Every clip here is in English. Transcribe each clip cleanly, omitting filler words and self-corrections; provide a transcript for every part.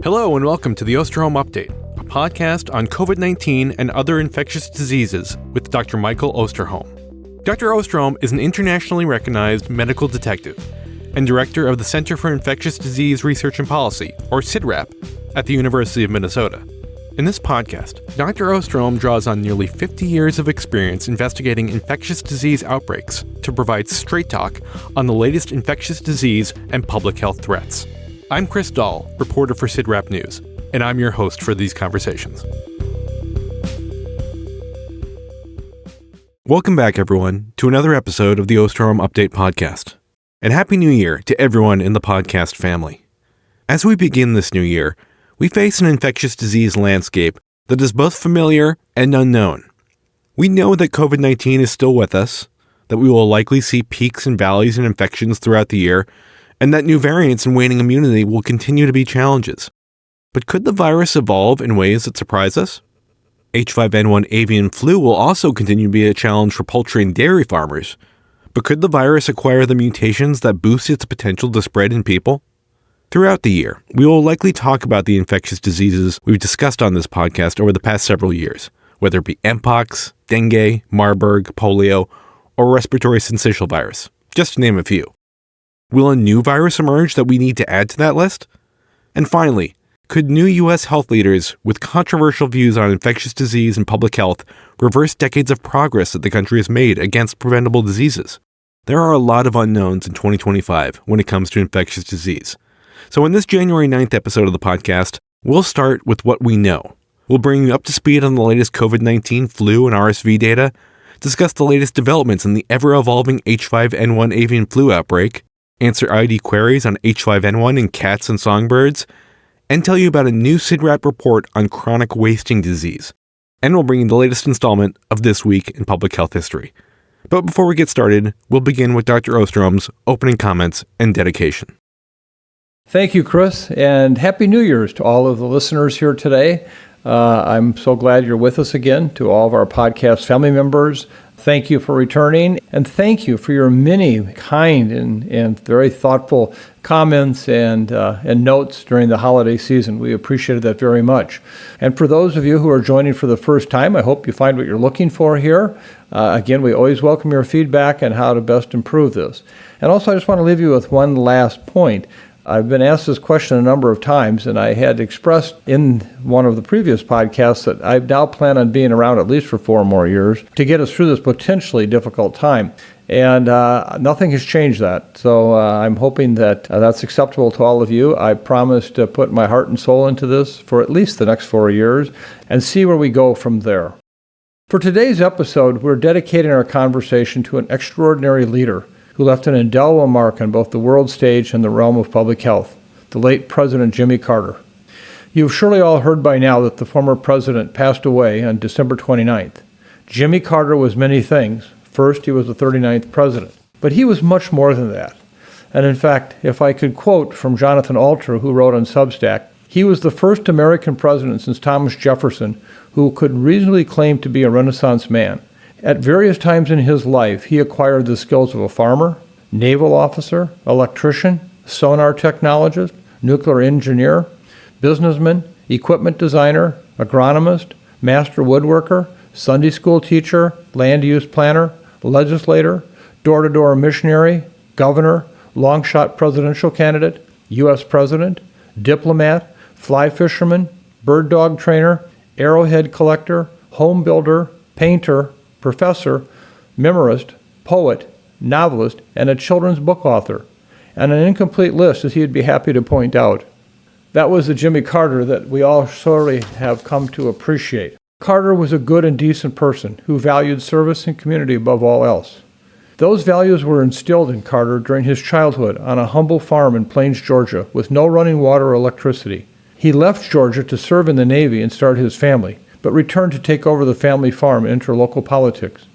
Hello and welcome to the Osterholm Update, a podcast on COVID-19 and other infectious diseases with Dr. Michael Osterholm. Dr. Osterholm is an internationally recognized medical detective and director of the Center for Infectious Disease Research and Policy, or CIDRAP, at the University of Minnesota. In this podcast, Dr. Osterholm draws on nearly 50 years of experience investigating infectious disease outbreaks to provide straight talk on the latest infectious disease and public health threats. I'm Chris Dall, reporter for CIDRAP News, and I'm your host for these conversations. Welcome back, everyone, to another episode of the Osterholm Update podcast. And Happy New Year to everyone in the podcast family. As we begin this new year, we face an infectious disease landscape that is both familiar and unknown. We know that COVID-19 is still with us, that we will likely see peaks and valleys in infections throughout the year, and that new variants and waning immunity will continue to be challenges. But could the virus evolve in ways that surprise us? H5N1 avian flu will also continue to be a challenge for poultry and dairy farmers. But could the virus acquire the mutations that boost its potential to spread in people? Throughout the year, we will likely talk about the infectious diseases we've discussed on this podcast over the past several years, whether it be Mpox, dengue, Marburg, polio, or respiratory syncytial virus, just to name a few. Will a new virus emerge that we need to add to that list? And finally, could new U.S. health leaders with controversial views on infectious disease and public health reverse decades of progress that the country has made against preventable diseases? There are a lot of unknowns in 2025 when it comes to infectious disease. So in this January 9th episode of the podcast, we'll start with what we know. We'll bring you up to speed on the latest COVID-19 flu and RSV data, discuss the latest developments in the ever-evolving H5N1 avian flu outbreak, answer ID queries on H5N1 in cats and songbirds, and tell you about a new CIDRAP report on chronic wasting disease. And we'll bring you the latest installment of This Week in Public Health History. But before we get started, we'll begin with Dr. Osterholm's opening comments and dedication. Thank you, Chris, and Happy New Year's to all of the listeners here today. I'm so glad you're with us again. To all of our podcast family members, thank you for returning, and thank you for your many kind and very thoughtful comments and notes during the holiday season. We appreciated that very much. And for those of you who are joining for the first time, I hope you find what you're looking for here. Again, we always welcome your feedback on how to best improve this. And also, I just want to leave you with one last point. I've been asked this question a number of times, and I had expressed in one of the previous podcasts that I now plan on being around at least for 4 more years to get us through this potentially difficult time. And nothing has changed that. So I'm hoping that that's acceptable to all of you. I promise to put my heart and soul into this for at least the next 4 years and see where we go from there. For today's episode, we're dedicating our conversation to an extraordinary leader who left an indelible mark on both the world stage and the realm of public health, the late President Jimmy Carter. You've surely all heard by now that the former president passed away on December 29th. Jimmy Carter was many things. First, he was the 39th president, but he was much more than that. And in fact, if I could quote from Jonathan Alter, who wrote on Substack, he was the first American president since Thomas Jefferson who could reasonably claim to be a Renaissance man. At various times in his life, he acquired the skills of a farmer, naval officer, electrician, sonar technologist, nuclear engineer, businessman, equipment designer, agronomist, master woodworker, Sunday school teacher, land use planner, legislator, door-to-door missionary, governor, long-shot presidential candidate, U.S. president, diplomat, fly fisherman, bird dog trainer, arrowhead collector, home builder, painter, professor, memorist, poet, novelist, and a children's book author, and an incomplete list, as he'd be happy to point out. That was the Jimmy Carter that we all sorely have come to appreciate. Carter was a good and decent person who valued service and community above all else. Those values were instilled in Carter during his childhood on a humble farm in Plains, Georgia, with no running water or electricity. He left Georgia to serve in the Navy and start his family, but returned to take over the family farm and enter local politics.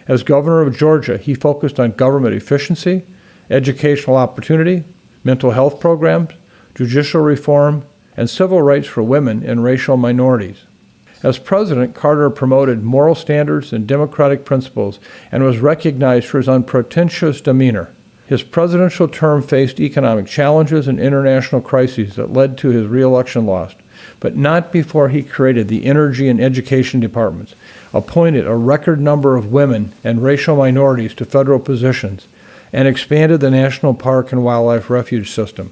As governor of Georgia, he focused on government efficiency, educational opportunity, mental health programs, judicial reform, and civil rights for women and racial minorities. As president, Carter promoted moral standards and democratic principles and was recognized for his unpretentious demeanor. His His presidential term faced economic challenges and international crises that led to his re-election loss, but not before he created the Energy and Education departments, appointed a record number of women and racial minorities to federal positions, and expanded the National Park and Wildlife Refuge System.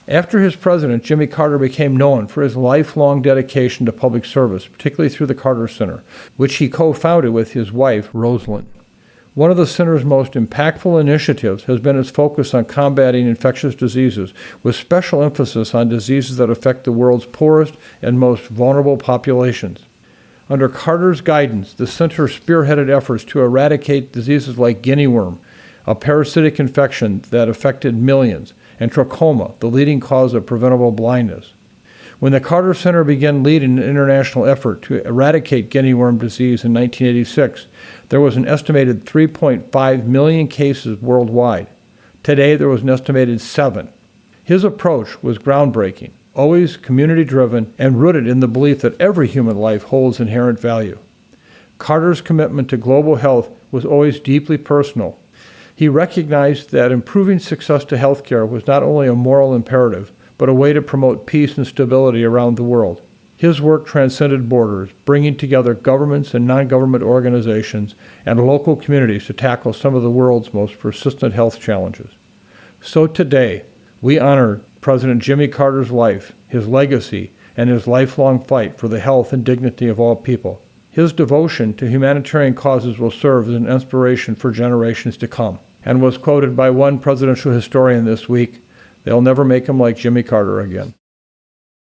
After his president, Jimmy Carter became known for his lifelong dedication to public service, particularly through the Carter Center, which he co-founded with his wife, Rosalind. One of the center's most impactful initiatives has been its focus on combating infectious diseases, with special emphasis on diseases that affect the world's poorest and most vulnerable populations. Under Carter's guidance, the center spearheaded efforts to eradicate diseases like guinea worm, a parasitic infection that affected millions, and trachoma, the leading cause of preventable blindness. When the Carter Center began leading an international effort to eradicate guinea worm disease in 1986, there was an estimated 3.5 million cases worldwide. Today, there was an estimated 7. His approach was groundbreaking, always community-driven, and rooted in the belief that every human life holds inherent value. Carter's commitment to global health was always deeply personal. He recognized that improving success to healthcare was not only a moral imperative, but a way to promote peace and stability around the world. His work transcended borders, bringing together governments and non-government organizations and local communities to tackle some of the world's most persistent health challenges. So today, we honor President Jimmy Carter's life, his legacy, and his lifelong fight for the health and dignity of all people. His devotion to humanitarian causes will serve as an inspiration for generations to come, and was quoted by one presidential historian this week, "They'll never make him like Jimmy Carter again."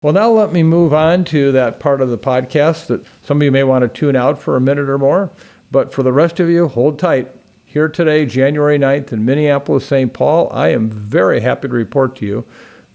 Well, now let me move on to that part of the podcast that some of you may want to tune out for a minute or more, but for the rest of you, hold tight. Here today, January 9th in Minneapolis, St. Paul, I am very happy to report to you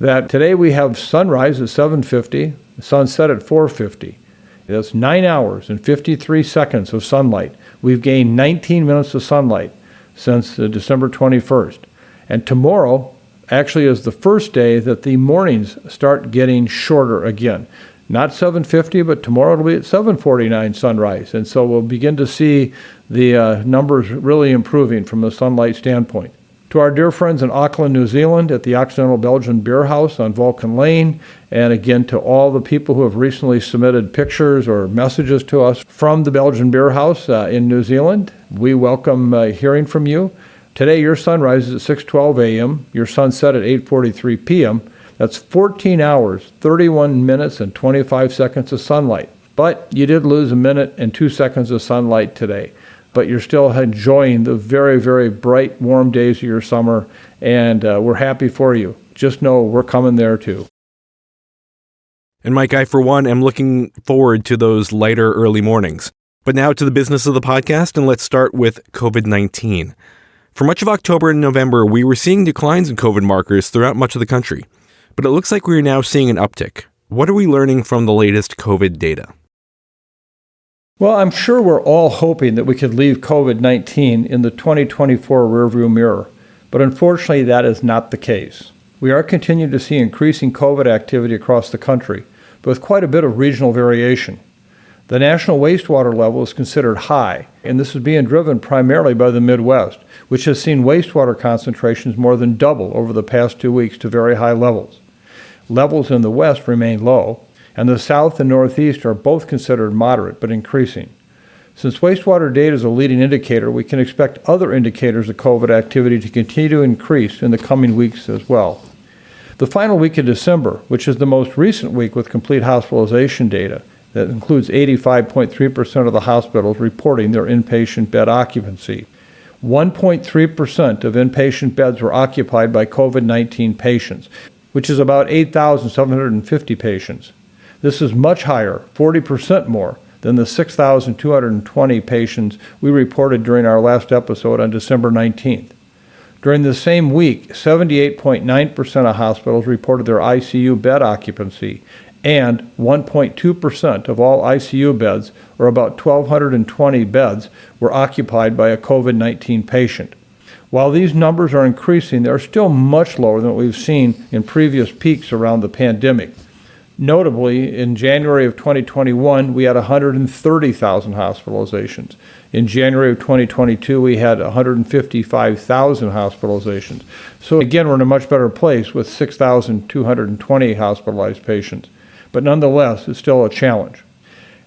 that today we have sunrise at 7:50, sunset at 4:50. That's 9 hours and 53 seconds of sunlight. We've gained 19 minutes of sunlight since December 21st. And tomorrow actually is the first day that the mornings start getting shorter again. Not 7:50, but tomorrow it'll be at 7:49 sunrise. And so we'll begin to see the numbers really improving from a sunlight standpoint. To our dear friends in Auckland, New Zealand, at the Occidental Belgian Beer House on Vulcan Lane, and again to all the people who have recently submitted pictures or messages to us from the Belgian Beer House in New Zealand, we welcome hearing from you. Today, your sunrise is at 6:12 a.m., your sunset at 8:43 p.m. That's 14 hours, 31 minutes, and 25 seconds of sunlight. But you did lose a minute and 2 seconds of sunlight today. But you're still enjoying the very, very bright, warm days of your summer, and we're happy for you. Just know we're coming there too. And Mike, I, for one, am looking forward to those lighter early mornings. But now to the business of the podcast, and let's start with COVID-19. For much of October and November, we were seeing declines in COVID markers throughout much of the country. But it looks like we are now seeing an uptick. What are we learning from the latest COVID data? Well, I'm sure we're all hoping that we could leave COVID-19 in the 2024 rearview mirror, but unfortunately that is not the case. We are continuing to see increasing COVID activity across the country, but with quite a bit of regional variation. The national wastewater level is considered high, and this is being driven primarily by the Midwest, which has seen wastewater concentrations more than double over the past 2 weeks to very high levels. Levels in the West remain low, and the South and Northeast are both considered moderate but increasing. Since wastewater data is a leading indicator, we can expect other indicators of COVID activity to continue to increase in the coming weeks as well. The final week of December, which is the most recent week with complete hospitalization data, that includes 85.3% of the hospitals reporting their inpatient bed occupancy. 1.3% of inpatient beds were occupied by COVID-19 patients, which is about 8,750 patients. This is much higher, 40% more, than the 6,220 patients we reported during our last episode on December 19th. During the same week, 78.9% of hospitals reported their ICU bed occupancy, and 1.2% of all ICU beds, or about 1,220 beds, were occupied by a COVID-19 patient. While these numbers are increasing, they are still much lower than what we've seen in previous peaks around the pandemic. Notably, in January of 2021, we had 130,000 hospitalizations. In January of 2022, we had 155,000 hospitalizations. So again, we're in a much better place with 6,220 hospitalized patients. But nonetheless, it's still a challenge.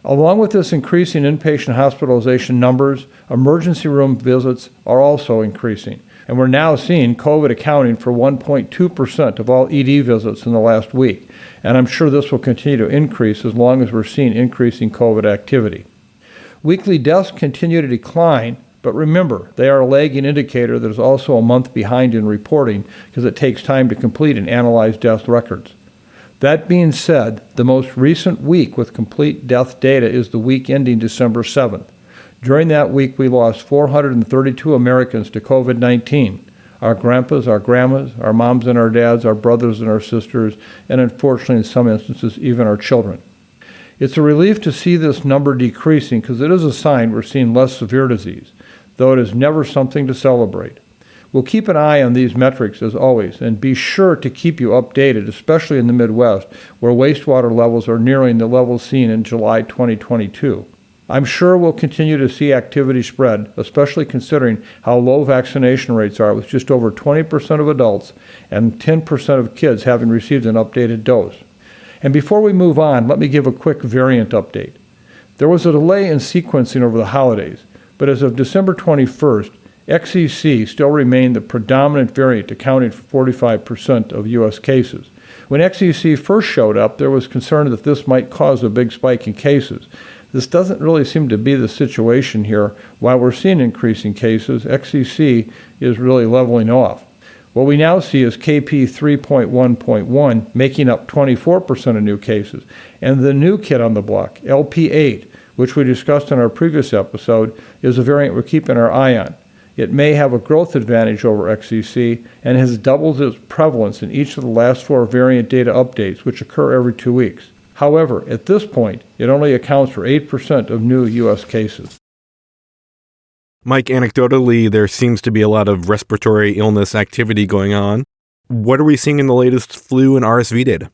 Along with this increasing inpatient hospitalization numbers, emergency room visits are also increasing. And we're now seeing COVID accounting for 1.2% of all ED visits in the last week. And I'm sure this will continue to increase as long as we're seeing increasing COVID activity. Weekly deaths continue to decline, but remember, they are a lagging indicator that is also a month behind in reporting because it takes time to complete and analyze death records. That being said, the most recent week with complete death data is the week ending December 7th. During that week, we lost 432 Americans to COVID-19. Our grandpas, our grandmas, our moms and our dads, our brothers and our sisters, and unfortunately in some instances, even our children. It's a relief to see this number decreasing because it is a sign we're seeing less severe disease, though it is never something to celebrate. We'll keep an eye on these metrics as always, and be sure to keep you updated, especially in the Midwest, where wastewater levels are nearing the levels seen in July 2022. I'm sure we'll continue to see activity spread, especially considering how low vaccination rates are, with just over 20% of adults and 10% of kids having received an updated dose. And before we move on, let me give a quick variant update. There was a delay in sequencing over the holidays, but as of December 21st, XEC still remained the predominant variant, accounting for 45% of U.S. cases. When XEC first showed up, there was concern that this might cause a big spike in cases. This doesn't really seem to be the situation here. While we're seeing increasing cases, XEC is really leveling off. What we now see is KP 3.1.1 making up 24% of new cases, and the new kid on the block, LP8, which we discussed in our previous episode, is a variant we're keeping our eye on. It may have a growth advantage over XEC and has doubled its prevalence in each of the last 4 variant data updates, which occur every 2 weeks. However, at this point, it only accounts for 8% of new U.S. cases. Mike, anecdotally, there seems to be a lot of respiratory illness activity going on. What are we seeing in the latest flu and RSV data?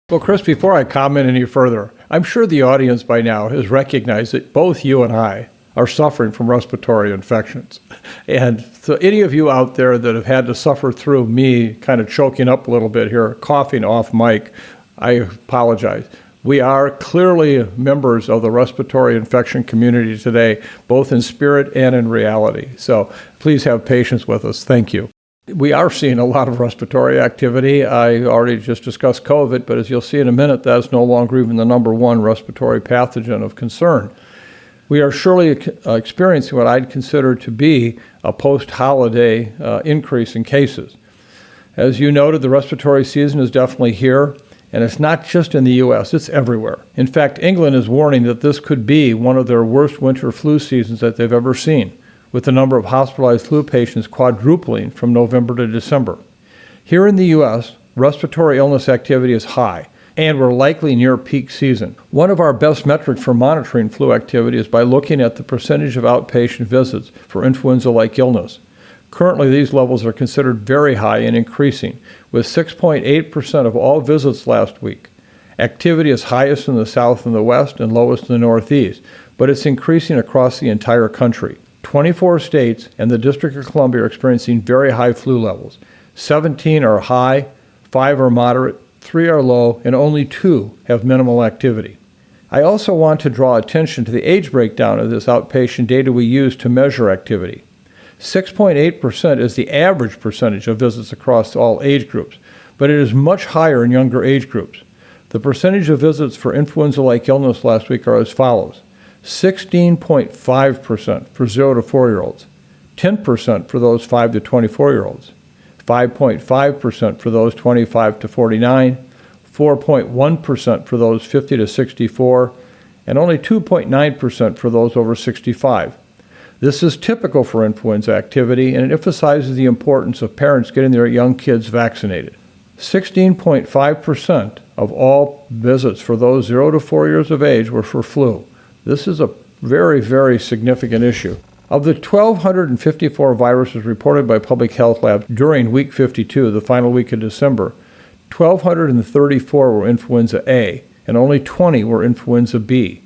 Well, Chris, before I comment any further, I'm sure the audience by now has recognized that both you and I are suffering from respiratory infections. And so any of you out there that have had to suffer through me kind of choking up a little bit here, coughing off mic, I apologize. We are clearly members of the respiratory infection community today, both in spirit and in reality. So please have patience with us. Thank you. We are seeing a lot of respiratory activity. I already just discussed COVID, but as you'll see in a minute, that's no longer even the number one respiratory pathogen of concern. We are surely experiencing what I'd consider to be a post-holiday increase in cases. As you noted, the respiratory season is definitely here. And it's not just in the U.S., it's everywhere. In fact, England is warning that this could be one of their worst winter flu seasons that they've ever seen, with the number of hospitalized flu patients quadrupling from November to December. Here in the U.S., respiratory illness activity is high, and we're likely near peak season. One of our best metrics for monitoring flu activity is by looking at the percentage of outpatient visits for influenza-like illness. Currently, these levels are considered very high and increasing, with 6.8% of all visits last week. Activity is highest in the South and the West and lowest in the Northeast, but it's increasing across the entire country. 24 states and the District of Columbia are experiencing very high flu levels. 17 are high, 5 are moderate, 3 are low, and only 2 have minimal activity. I also want to draw attention to the age breakdown of this outpatient data we use to measure activity. 6.8% is the average percentage of visits across all age groups, but it is much higher in younger age groups. The percentage of visits for influenza-like illness last week are as follows: 16.5% for 0 to 4-year-olds, 10% for those 5 to 24-year-olds, 5.5% for those 25 to 49, 4.1% for those 50 to 64, and only 2.9% for those over 65. This is typical for influenza activity, and it emphasizes the importance of parents getting their young kids vaccinated. 16.5% of all visits for those 0 to 4 years of age were for flu. This is a very, very significant issue. Of the 1,254 viruses reported by public health labs during week 52, the final week of December, 1,234 were influenza A, and only 20 were influenza B.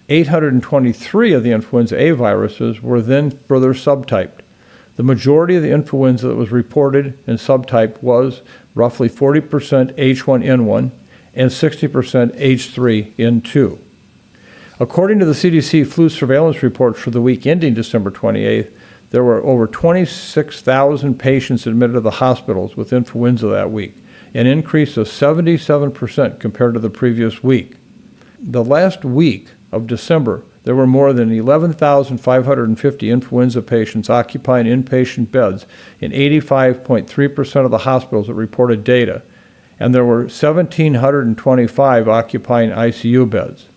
823 of the influenza A viruses were then further subtyped. The majority of the influenza that was reported and subtyped was roughly 40% H5N1 and 60% H3N2. According to the CDC flu surveillance report for the week ending December 28th, there were over 26,000 patients admitted to the hospitals with influenza that week, an increase of 77% compared to the previous week. The last week of December, there were more than 11,550 influenza patients occupying inpatient beds in 85.3% of the hospitals that reported data, and there were 1,725 occupying ICU beds.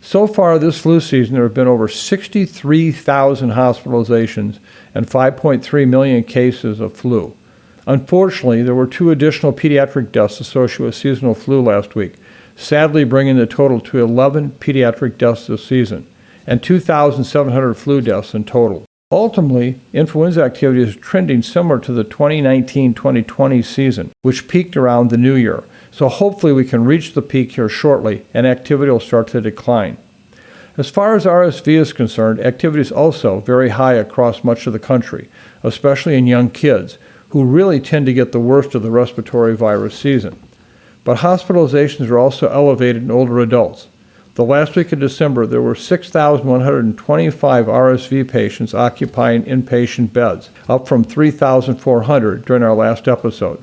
So far this flu season, there have been over 63,000 hospitalizations and 5.3 million cases of flu. Unfortunately, there were 2 additional pediatric deaths associated with seasonal flu last week, sadly bringing the total to 11 pediatric deaths this season, and 2,700 flu deaths in total. Ultimately, influenza activity is trending similar to the 2019-2020 season, which peaked around the new year. So hopefully we can reach the peak here shortly, and activity will start to decline. As far as RSV is concerned, activity is also very high across much of the country, especially in young kids, who really tend to get the worst of the respiratory virus season. But hospitalizations are also elevated in older adults. The last week of December, there were 6,125 RSV patients occupying inpatient beds, up from 3,400 during our last episode.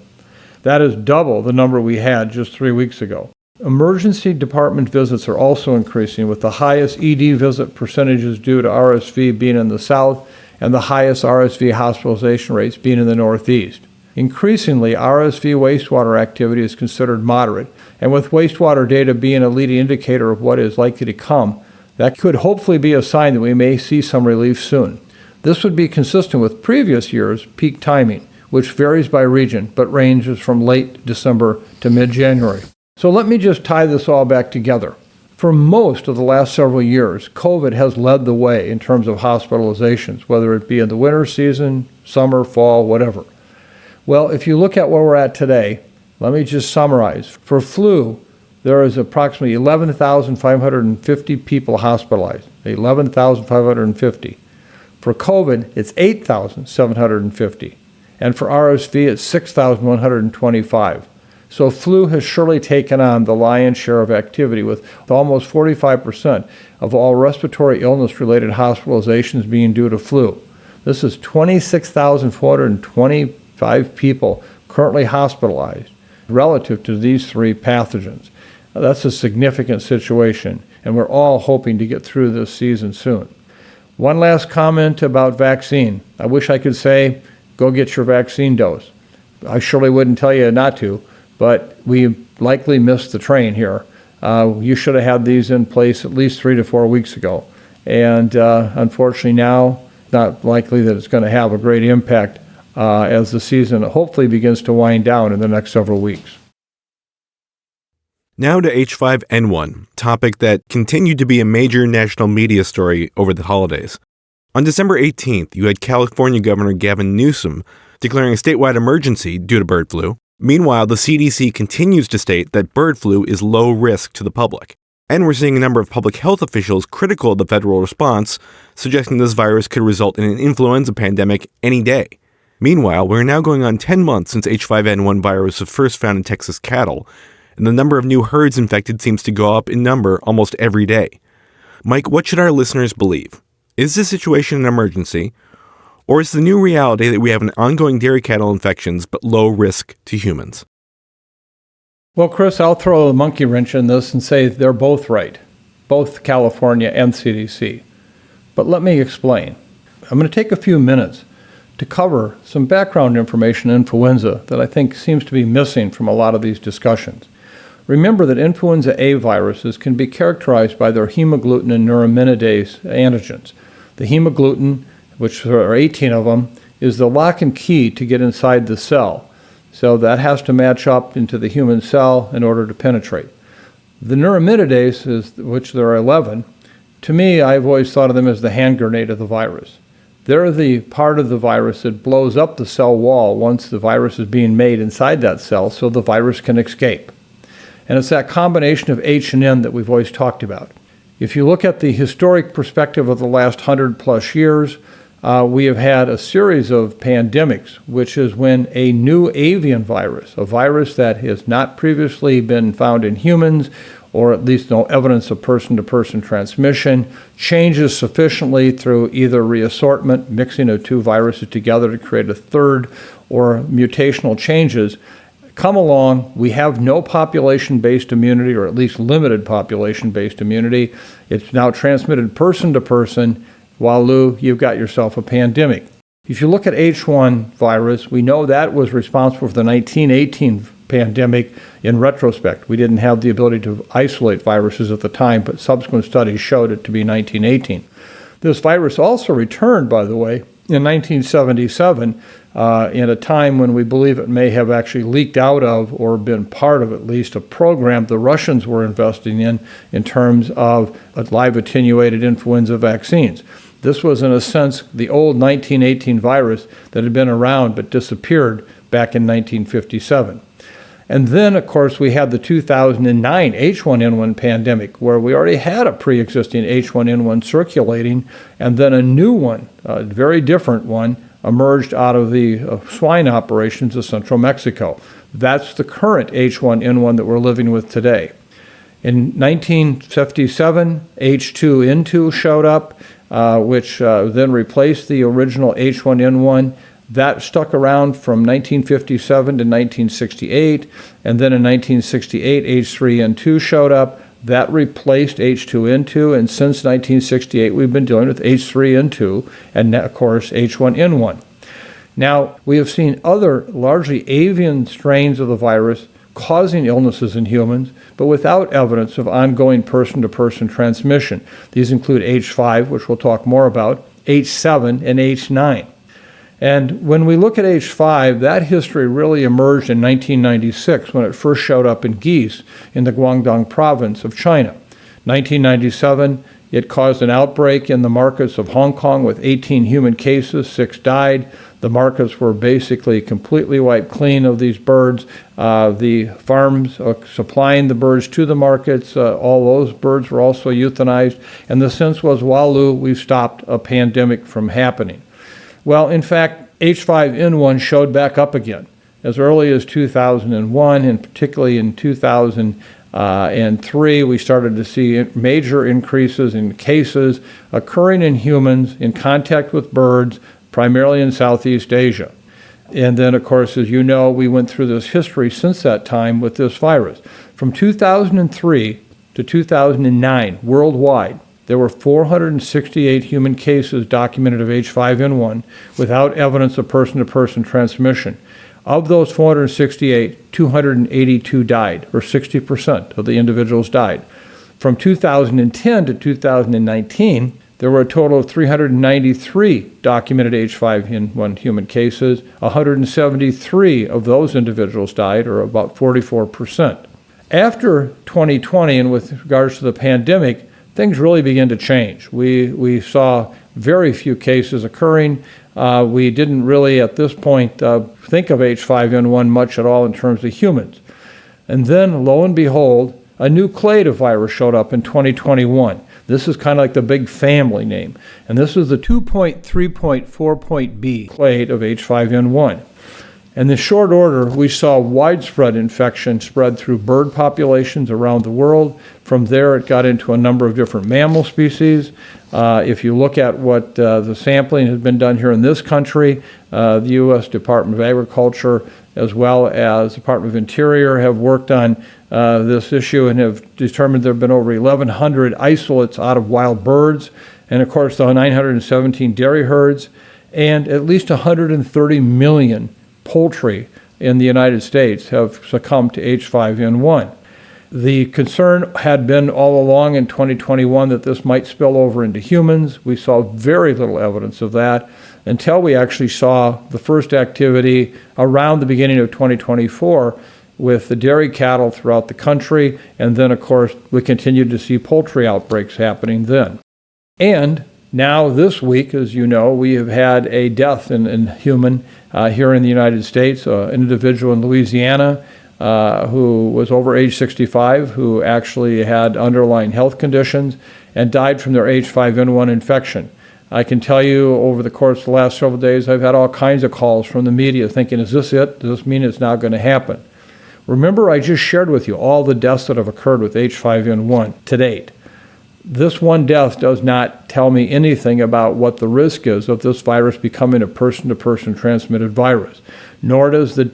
That is double the number we had just 3 weeks ago. Emergency department visits are also increasing, with the highest ED visit percentages due to RSV being in the South and the highest RSV hospitalization rates being in the Northeast. Increasingly, RSV wastewater activity is considered moderate, and with wastewater data being a leading indicator of what is likely to come, that could hopefully be a sign that we may see some relief soon. This would be consistent with previous years' peak timing, which varies by region, but ranges from late December to mid-January. So let me just tie this all back together. For most of the last several years, COVID has led the way in terms of hospitalizations, whether it be in the winter season, summer, fall, whatever. Well, if you look at where we're at today, let me just summarize. For flu, there is approximately 11,550 people hospitalized, 11,550. For COVID, it's 8,750. And for RSV, it's 6,125. So flu has surely taken on the lion's share of activity, with almost 45% of all respiratory illness-related hospitalizations being due to flu. This is 26,425 people currently hospitalized relative to these 3 pathogens. That's a significant situation, and we're all hoping to get through this season soon. One last comment about vaccine. I wish I could say, go get your vaccine dose. I surely wouldn't tell you not to, but we likely missed the train here. You should have had these in place at least 3 to 4 weeks ago. And unfortunately now, not likely that it's going to have a great impact as the season hopefully begins to wind down in the next several weeks. Now to H5N1, topic that continued to be a major national media story over the holidays. On December 18th, you had California Governor Gavin Newsom declaring a statewide emergency due to bird flu. Meanwhile, the CDC continues to state that bird flu is low risk to the public. And we're seeing a number of public health officials critical of the federal response, suggesting this virus could result in an influenza pandemic any day. Meanwhile, we're now going on 10 months since H5N1 virus was first found in Texas cattle, and the number of new herds infected seems to go up in number almost every day. Mike, what should our listeners believe? Is this situation an emergency, or is the new reality that we have an ongoing dairy cattle infections but low risk to humans? Well, Chris, I'll throw a monkey wrench in this and say they're both right, both California and CDC. But let me explain. I'm going to take a few minutes to cover some background information on influenza that I think seems to be missing from a lot of these discussions. Remember that influenza A viruses can be characterized by their hemagglutinin and neuraminidase antigens. The hemagglutinin, which there are 18 of them, is the lock and key to get inside the cell. So that has to match up into the human cell in order to penetrate. The neuraminidase, which there are 11, to me, I've always thought of them as the hand grenade of the virus. They're the part of the virus that blows up the cell wall once the virus is being made inside that cell so the virus can escape. And it's that combination of H and N that we've always talked about. If you look at the historic perspective of the last 100+ years, we have had a series of pandemics, which is when a new avian virus, a virus that has not previously been found in humans, or at least no evidence of person-to-person transmission, changes sufficiently through either reassortment, mixing of two viruses together to create a third, or mutational changes, come along. We have no population-based immunity, or at least limited population-based immunity. It's now transmitted person to person. Waloo, you've got yourself a pandemic. If you look at H1 virus, we know that was responsible for the 1918 pandemic in retrospect. We didn't have the ability to isolate viruses at the time, but subsequent studies showed it to be 1918. This virus also returned, by the way, in 1977, in a time when we believe it may have actually leaked out of, or been part of at least, a program the Russians were investing in terms of live attenuated influenza vaccines. This was, in a sense, the old 1918 virus that had been around but disappeared back in 1957. And then, of course, we had the 2009 H5N1 pandemic, where we already had a pre-existing H5N1 circulating, and then a new one, a very different one, emerged out of the swine operations of central Mexico. That's the current H5N1 that we're living with today. In 1957, H2N2 showed up, which then replaced the original H5N1. That stuck around from 1957 to 1968, and then in 1968, H3N2 showed up. That replaced H2N2, and since 1968, we've been dealing with H3N2, and of course, H5N1. Now, we have seen other largely avian strains of the virus causing illnesses in humans, but without evidence of ongoing person-to-person transmission. These include H5, which we'll talk more about, H7, and H9. And when we look at H5, that history really emerged in 1996 when it first showed up in geese in the Guangdong province of China. 1997, it caused an outbreak in the markets of Hong Kong with 18 human cases, 6 died. The markets were basically completely wiped clean of these birds. The farms supplying the birds to the markets, all those birds were also euthanized. And the sense was, waloo, we've stopped a pandemic from happening. Well, in fact, H5N1 showed back up again as early as 2001, and particularly in 2003, we started to see major increases in cases occurring in humans in contact with birds, primarily in Southeast Asia. And then, of course, as you know, we went through this history since that time with this virus. From 2003 to 2009, worldwide, there were 468 human cases documented of H5N1 without evidence of person-to-person transmission. Of those 468, 282 died, or 60% of the individuals died. From 2010 to 2019, there were a total of 393 documented H5N1 human cases. 173 of those individuals died, or about 44%. After 2020, and with regards to the pandemic, things really began to change. We saw very few cases occurring. We didn't really, at this point, think of H5N1 much at all in terms of humans. And then, lo and behold, a new clade of virus showed up in 2021. This is kind of like the big family name. And this is the 2.3.4.B clade of H5N1. In the short order, we saw widespread infection spread through bird populations around the world. From there, it got into a number of different mammal species. If you look at what the sampling has been done here in this country, the U.S. Department of Agriculture, as well as the Department of Interior, have worked on this issue and have determined there have been over 1,100 isolates out of wild birds, and of course the 917 dairy herds, and at least 130 million poultry in the United States have succumbed to H5N1. The concern had been all along in 2021 that this might spill over into humans. We saw very little evidence of that until we actually saw the first activity around the beginning of 2024 with the dairy cattle throughout the country, and then, of course, we continued to see poultry outbreaks happening then. And Now, this week, as you know, we have had a death in human here in the United States, an individual in Louisiana who was over age 65, who actually had underlying health conditions and died from their H5N1 infection. I can tell you over the course of the last several days, I've had all kinds of calls from the media thinking, is this it? Does this mean it's now going to happen? Remember, I just shared with you all the deaths that have occurred with H5N1 to date. This one death does not tell me anything about what the risk is of this virus becoming a person-to-person transmitted virus, nor does the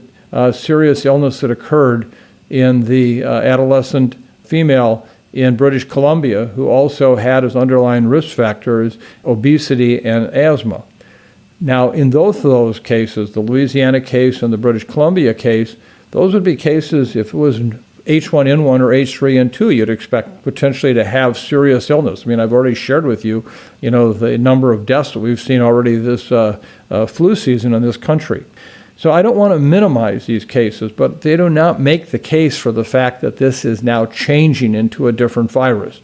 serious illness that occurred in the adolescent female in British Columbia, who also had as underlying risk factors obesity and asthma. Now, in both of those cases, the Louisiana case and the British Columbia case, those would be cases, if it was H1N1 or H3N2, you'd expect potentially to have serious illness. I mean, I've already shared with you, the number of deaths that we've seen already this flu season in this country. So I don't want to minimize these cases, but they do not make the case for the fact that this is now changing into a different virus.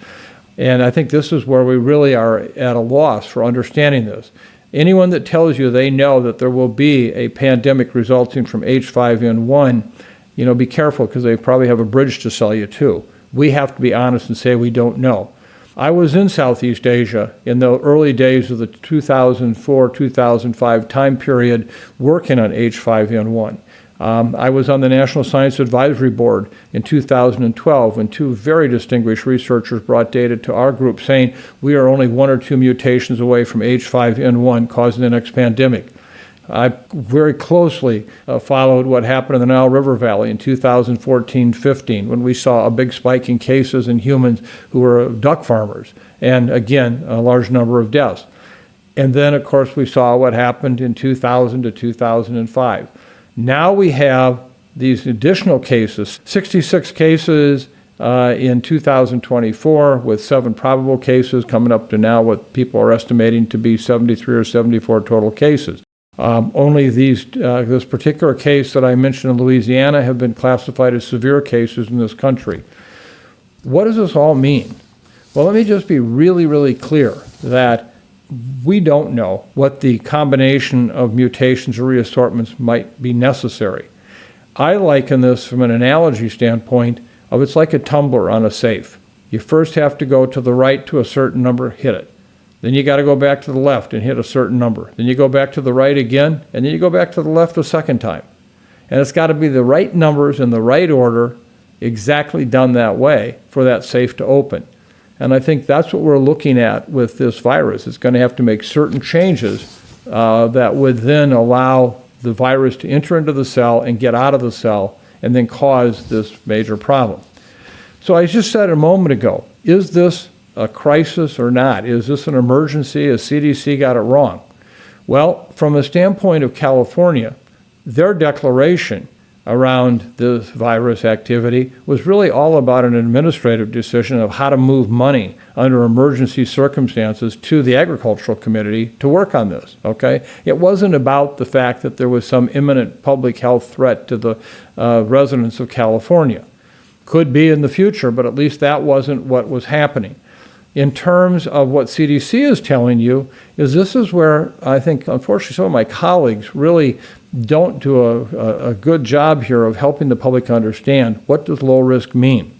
And I think this is where we really are at a loss for understanding this. Anyone that tells you they know that there will be a pandemic resulting from H5N1, be careful, because they probably have a bridge to sell you too. We have to be honest and say we don't know. I was in Southeast Asia in the early days of the 2004-2005 time period working on H5N1. I was on the National Science Advisory Board in 2012 when two very distinguished researchers brought data to our group saying we are only 1 or 2 mutations away from H5N1 causing the next pandemic. I very closely followed what happened in the Nile River Valley in 2014-15 when we saw a big spike in cases in humans who were duck farmers, and again, a large number of deaths. And then, of course, we saw what happened in 2000 to 2005. Now we have these additional cases, 66 cases in 2024, with 7 probable cases coming up to now what people are estimating to be 73 or 74 total cases. Only this particular case that I mentioned in Louisiana have been classified as severe cases in this country. What does this all mean? Well, let me just be really, really clear that we don't know what the combination of mutations or reassortments might be necessary. I liken this from an analogy standpoint of it's like a tumbler on a safe. You first have to go to the right to a certain number, hit it. Then you got to go back to the left and hit a certain number. Then you go back to the right again, and then you go back to the left a second time. And it's got to be the right numbers in the right order, exactly done that way for that safe to open. And I think that's what we're looking at with this virus. It's going to have to make certain changes that would then allow the virus to enter into the cell and get out of the cell and then cause this major problem. So I just said a moment ago, is this a crisis or not? Is this an emergency? Has CDC got it wrong? Well, from a standpoint of California, their declaration around this virus activity was really all about an administrative decision of how to move money under emergency circumstances to the agricultural community to work on this, okay? It wasn't about the fact that there was some imminent public health threat to the residents of California. Could be in the future, but at least that wasn't what was happening. In terms of what CDC is telling you, is this is where I think, unfortunately, some of my colleagues really don't do a good job here of helping the public understand what does low risk mean.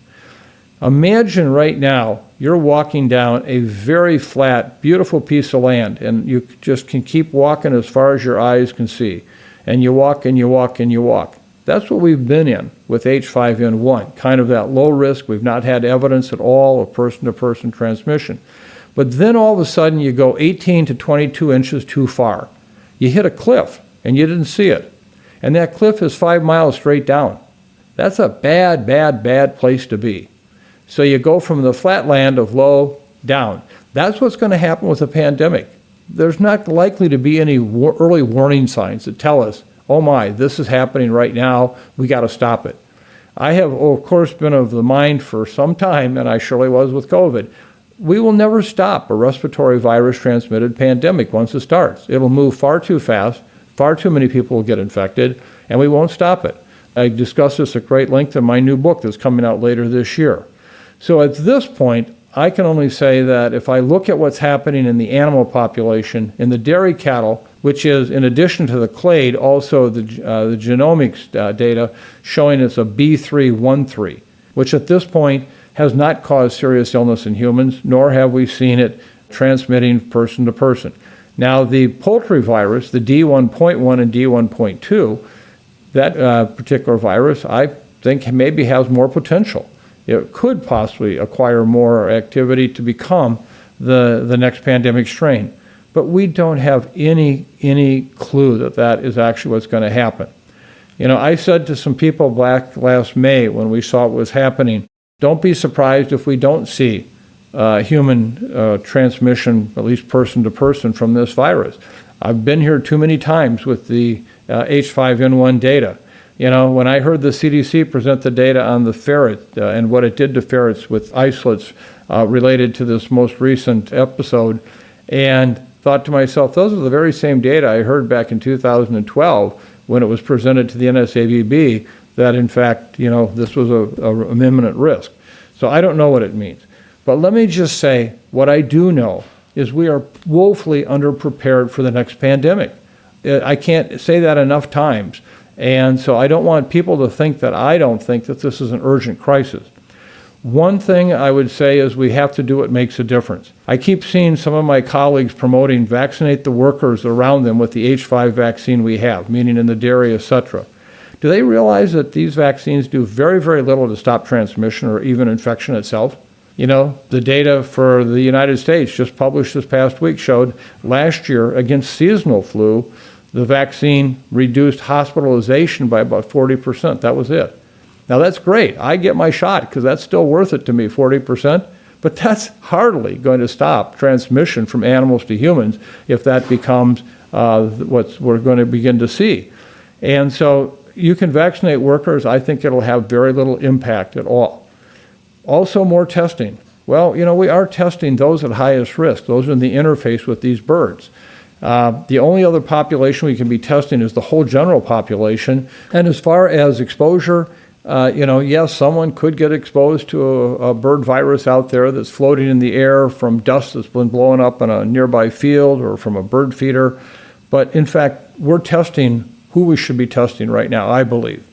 Imagine right now you're walking down a very flat, beautiful piece of land, and you just can keep walking as far as your eyes can see. And you walk and you walk and you walk. That's what we've been in with H5N1, kind of that low risk. We've not had evidence at all of person-to-person transmission. But then all of a sudden you go 18 to 22 inches too far. You hit a cliff and you didn't see it. And that cliff is 5 miles straight down. That's a bad, bad, bad place to be. So you go from the flat land of low down. That's what's going to happen with a pandemic. There's not likely to be any early warning signs that tell us, oh my, this is happening right now, we got to stop it. I have, of course, been of the mind for some time, and I surely was with COVID, we will never stop a respiratory virus transmitted pandemic once it starts. It'll move far too fast, far too many people will get infected, and we won't stop it. I discuss this at great length in my new book that's coming out later this year. So at this point, I can only say that if I look at what's happening in the animal population, in the dairy cattle, which is, in addition to the clade, also the genomics data showing it's a B313, which at this point has not caused serious illness in humans, nor have we seen it transmitting person to person. Now, the poultry virus, the D1.1 and D1.2, that particular virus, I think maybe has more potential. It could possibly acquire more activity to become the next pandemic strain. But we don't have any clue that that is actually what's going to happen. You know, I said to some people back last May when we saw what was happening, don't be surprised if we don't see human transmission, at least person to person, from this virus. I've been here too many times with the H5N1 data. You know, when I heard the CDC present the data on the ferret and what it did to ferrets with isolates related to this most recent episode, and thought to myself, those are the very same data I heard back in 2012 when it was presented to the NSABB that, in fact, you know, this was an imminent risk. So I don't know what it means. But let me just say, what I do know is we are woefully underprepared for the next pandemic. I can't say that enough times. And so I don't want people to think that I don't think that this is an urgent crisis. One thing I would say is we have to do what makes a difference. I keep seeing some of my colleagues promoting vaccinate the workers around them with the H5 vaccine we have, meaning in the dairy, etc. Do they realize that these vaccines do very, very little to stop transmission or even infection itself? You know, the data for the United States just published this past week showed last year against seasonal flu, the vaccine reduced hospitalization by about 40%. That was it. Now that's great. I get my shot because that's still worth it to me, 40%. But that's hardly going to stop transmission from animals to humans if that becomes what we're going to begin to see. And so you can vaccinate workers. I think it'll have very little impact at all. Also, more testing. Well, you know, we are testing those at highest risk. Those are in the interface with these birds. The only other population we can be testing is the whole general population. And as far as exposure, you know, yes, someone could get exposed to a bird virus out there that's floating in the air from dust that's been blowing up in a nearby field or from a bird feeder. But in fact, we're testing who we should be testing right now, I believe.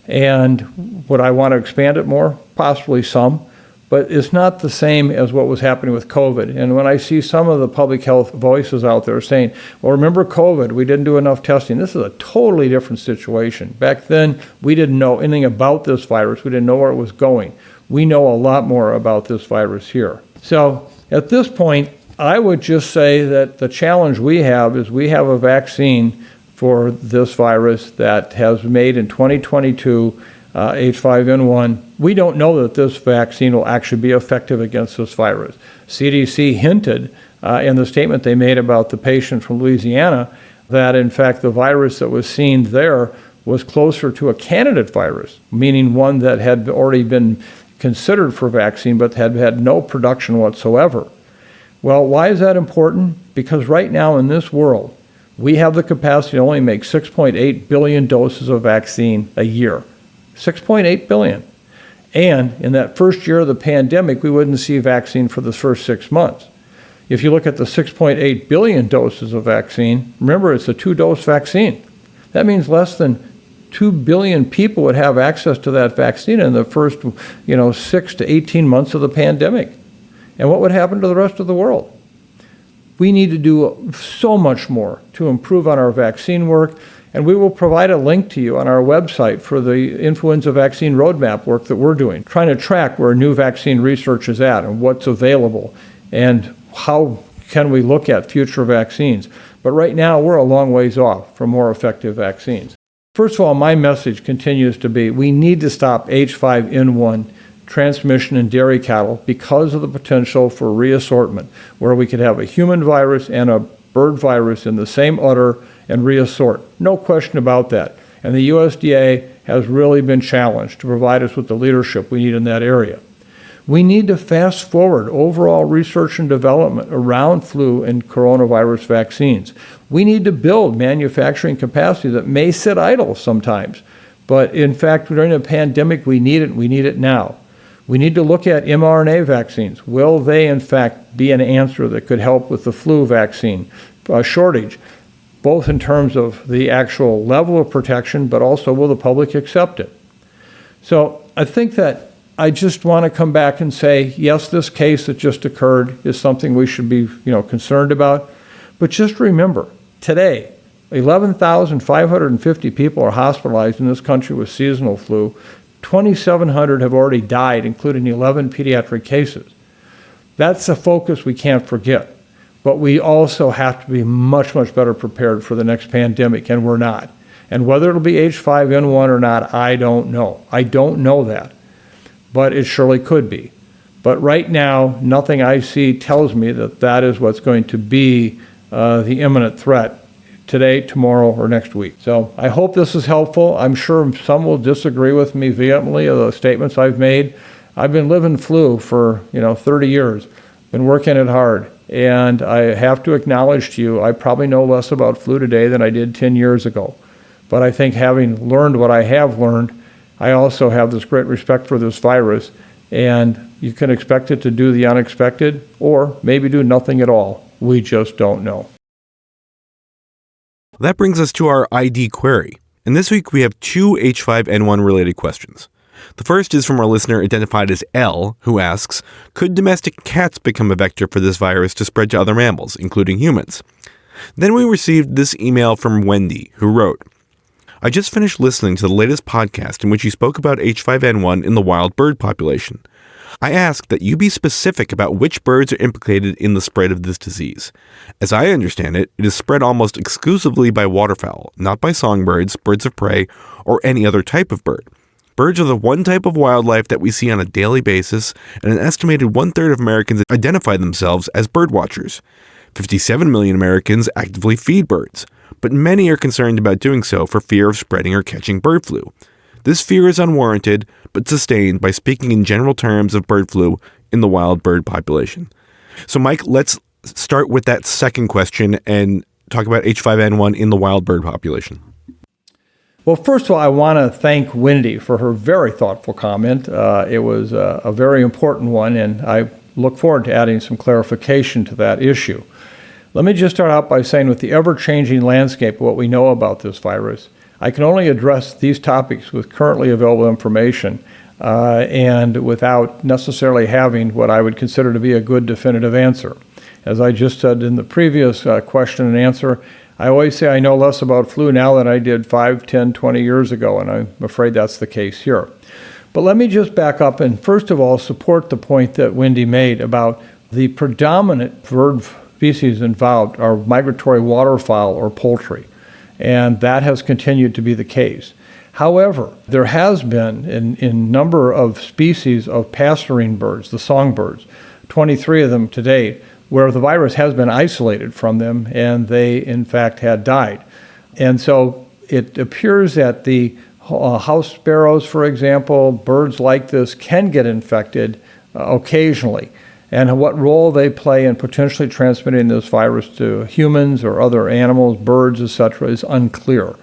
And would I want to expand it more? Possibly some. But it's not the same as what was happening with COVID. And when I see some of the public health voices out there saying, well, remember COVID, we didn't do enough testing. This is a totally different situation. Back then, we didn't know anything about this virus. We didn't know where it was going. We know a lot more about this virus here. So at this point, I would just say that the challenge we have is we have a vaccine for this virus that has made in 2022 H5N1. We don't know that this vaccine will actually be effective against this virus. CDC hinted in the statement they made about the patient from Louisiana that, in fact, the virus that was seen there was closer to a candidate virus, meaning one that had already been considered for vaccine but had had no production whatsoever. Well, why is that important? Because right now in this world, we have the capacity to only make 6.8 billion doses of vaccine a year. 6.8 billion. And in that first year of the pandemic, we wouldn't see vaccine for the first 6 months. If you look at the 6.8 billion doses of vaccine, remember it's a 2-dose vaccine. That means less than 2 billion people would have access to that vaccine in the first, 6 to 18 months of the pandemic. And what would happen to the rest of the world? We need to do so much more to improve on our vaccine work. And we will provide a link to you on our website for the influenza vaccine roadmap work that we're doing, trying to track where new vaccine research is at and what's available and how can we look at future vaccines. But right now, we're a long ways off from more effective vaccines. First of all, my message continues to be we need to stop H5N1 transmission in dairy cattle because of the potential for reassortment, where we could have a human virus and a bird virus in the same udder and reassort. No question about that. And the USDA has really been challenged to provide us with the leadership we need in that area. We need to fast forward overall research and development around flu and coronavirus vaccines. We need to build manufacturing capacity that may sit idle sometimes. But in fact, during a pandemic, we need it now. We need to look at mRNA vaccines. Will they, in fact, be an answer that could help with the flu vaccine shortage, both in terms of the actual level of protection, but also will the public accept it? So I think that I just want to come back and say, yes, this case that just occurred is something we should be, concerned about. But just remember, today, 11,550 people are hospitalized in this country with seasonal flu. 2,700 have already died, including 11 pediatric cases. That's a focus we can't forget. But we also have to be much, much better prepared for the next pandemic, and we're not. And whether it'll be H5N1 or not, I don't know. I don't know that. But it surely could be. But right now, nothing I see tells me that that is what's going to be the imminent threat today, tomorrow, or next week. So I hope this is helpful. I'm sure some will disagree with me vehemently of the statements I've made. I've been living flu for 30 years, been working it hard, and I have to acknowledge to you, I probably know less about flu today than I did 10 years ago. But I think having learned what I have learned, I also have this great respect for this virus, and you can expect it to do the unexpected or maybe do nothing at all. We just don't know. That brings us to our ID query. And this week we have two H5N1 related questions. The first is from our listener identified as L, who asks, could domestic cats become a vector for this virus to spread to other mammals, including humans? Then we received this email from Wendy, who wrote, I just finished listening to the latest podcast in which you spoke about H5N1 in the wild bird population. I ask that you be specific about which birds are implicated in the spread of this disease. As I understand it, it is spread almost exclusively by waterfowl, not by songbirds, birds of prey, or any other type of bird. Birds are the one type of wildlife that we see on a daily basis, and an estimated one-third of Americans identify themselves as bird watchers. 57 million Americans actively feed birds, but many are concerned about doing so for fear of spreading or catching bird flu. This fear is unwarranted, but sustained by speaking in general terms of bird flu in the wild bird population. So, Mike, let's start with that second question and talk about H5N1 in the wild bird population. Well, first of all, I want to thank Wendy for her very thoughtful comment. It was a very important one, and I look forward to adding some clarification to that issue. Let me just start out by saying, with the ever-changing landscape of what we know about this virus, I can only address these topics with currently available information and without necessarily having what I would consider to be a good definitive answer. As I just said in the previous question and answer, I always say I know less about flu now than I did 5, 10, 20 years ago, and I'm afraid that's the case here. But let me just back up and first of all support the point that Wendy made about the predominant bird species involved are migratory waterfowl or poultry. And that has continued to be the case. However, there has been in number of species of passerine birds, the songbirds, 23 of them to date, where the virus has been isolated from them and they in fact had died. And so it appears that the house sparrows, for example, birds like this can get infected occasionally. And what role they play in potentially transmitting this virus to humans or other animals, birds, etc., is unclear.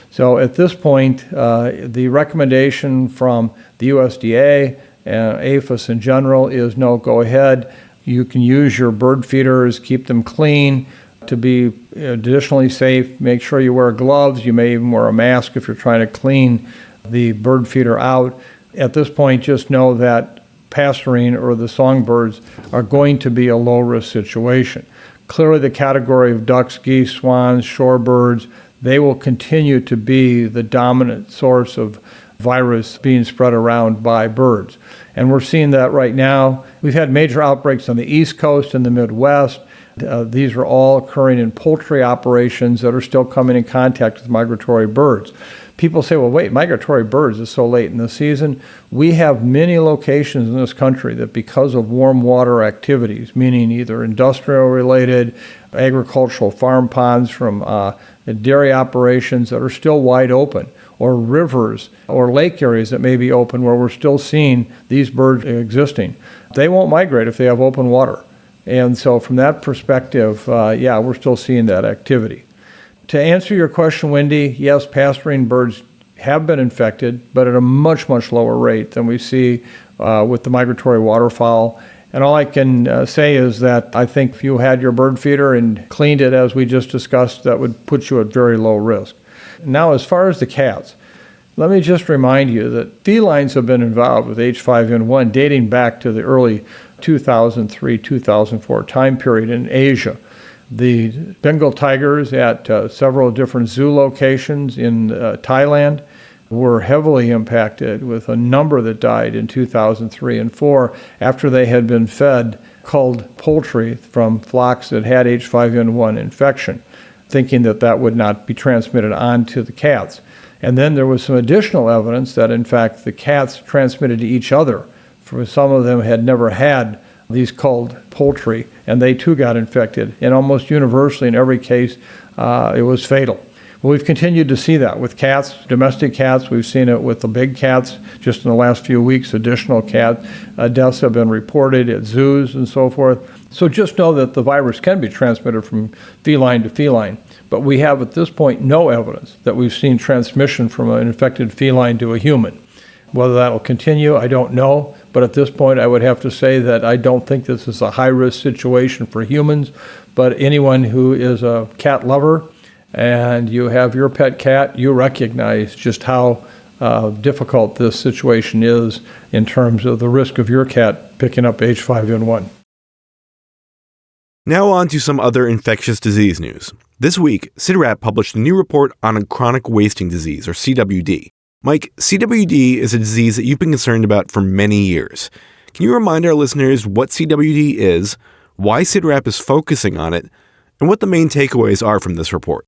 So at this point, the recommendation from the USDA and APHIS in general is no, go ahead. You can use your bird feeders, keep them clean to be additionally safe. Make sure you wear gloves. You may even wear a mask if you're trying to clean the bird feeder out. At this point, just know that passerine or the songbirds are going to be a low-risk situation. Clearly, the category of ducks, geese, swans, shorebirds, they will continue to be the dominant source of virus being spread around by birds. And we're seeing that right now. We've had major outbreaks on the East Coast and the Midwest. These are all occurring in poultry operations that are still coming in contact with migratory birds. People say, well, wait, migratory birds is so late in the season. We have many locations in this country that because of warm water activities, meaning either industrial related, agricultural farm ponds from dairy operations that are still wide open, or rivers or lake areas that may be open where we're still seeing these birds existing. They won't migrate if they have open water. And so from that perspective, we're still seeing that activity. To answer your question, Wendy, yes, passerine birds have been infected, but at a much, much lower rate than we see with the migratory waterfowl. And all I can say is that I think if you had your bird feeder and cleaned it as we just discussed, that would put you at very low risk. Now, as far as the cats, let me just remind you that felines have been involved with H5N1 dating back to the early 2003-2004 time period in Asia. The Bengal tigers at several different zoo locations in Thailand were heavily impacted, with a number that died in 2003 and 4 after they had been fed culled poultry from flocks that had H5N1 infection, thinking that that would not be transmitted on to the cats. And then there was some additional evidence that, in fact, the cats transmitted to each other. For some of them had never had these culled poultry, and they too got infected. And almost universally, in every case, it was fatal. Well, we've continued to see that with cats, domestic cats. We've seen it with the big cats. Just in the last few weeks, additional cat deaths have been reported at zoos and so forth. So just know that the virus can be transmitted from feline to feline. But we have at this point no evidence that we've seen transmission from an infected feline to a human. Whether that will continue, I don't know. But at this point, I would have to say that I don't think this is a high-risk situation for humans. But anyone who is a cat lover and you have your pet cat, you recognize just how difficult this situation is in terms of the risk of your cat picking up H5N1. Now on to some other infectious disease news. This week, CIDRAP published a new report on chronic wasting disease, or CWD. Mike, CWD is a disease that you've been concerned about for many years. Can you remind our listeners what CWD is, why CIDRAP is focusing on it, and what the main takeaways are from this report?